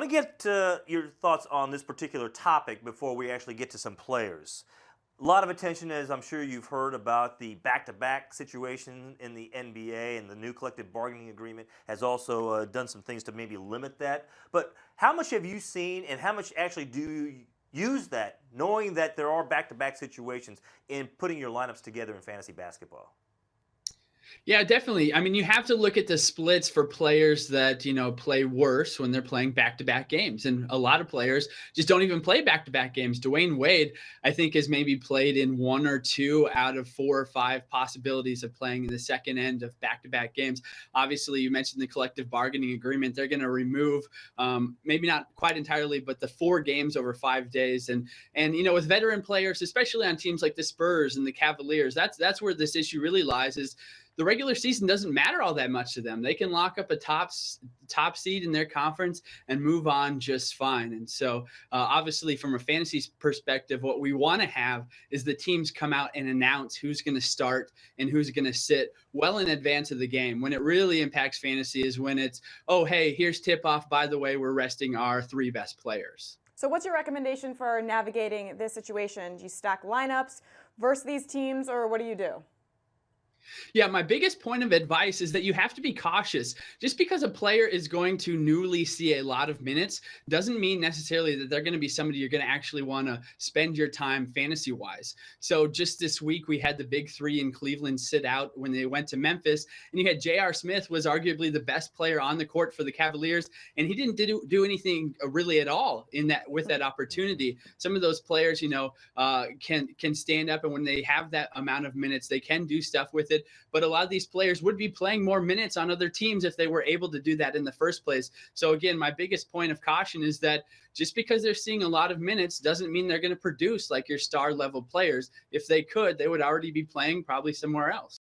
want to get your thoughts on this particular topic before we actually get to some players. A lot of attention, as I'm sure you've heard, about the back-to-back situation in the NBA, and the new collective bargaining agreement has also done some things to maybe limit that. But how much have you seen, and how much actually do you use that, knowing that there are back-to-back situations in putting your lineups together in fantasy basketball? Yeah, definitely. I mean, you have to look at the splits for players that, play worse when they're playing back-to-back games. And a lot of players just don't even play back-to-back games. Dwayne Wade, I think, has maybe played in one or two out of four or five possibilities of playing in the second end of back-to-back games. Obviously, you mentioned the collective bargaining agreement. They're going to remove, maybe not quite entirely, but the 4 games over 5 days. And with veteran players, especially on teams like the Spurs and the Cavaliers, that's where this issue really lies. Is the regular season doesn't matter all that much to them. They can lock up a top seed in their conference and move on just fine. And so, obviously, from a fantasy perspective, what we want to have is the teams come out and announce who's going to start and who's going to sit well in advance of the game. When it really impacts fantasy is when it's, oh, hey, here's tip off. By the way, we're resting our 3 best players. So what's your recommendation for navigating this situation? Do you stack lineups versus these teams, or what do you do? Yeah, my biggest point of advice is that you have to be cautious. Just because a player is going to newly see a lot of minutes doesn't mean necessarily that they're going to be somebody you're going to actually want to spend your time fantasy wise. So just this week, we had the big three in Cleveland sit out when they went to Memphis. And you had J.R. Smith was arguably the best player on the court for the Cavaliers. And he didn't do anything really at all in that with that opportunity. Some of those players, can stand up. And when they have that amount of minutes, they can do stuff with it. But a lot of these players would be playing more minutes on other teams if they were able to do that in the first place. So again, my biggest point of caution is that just because they're seeing a lot of minutes doesn't mean they're going to produce like your star level players. If they could, they would already be playing probably somewhere else.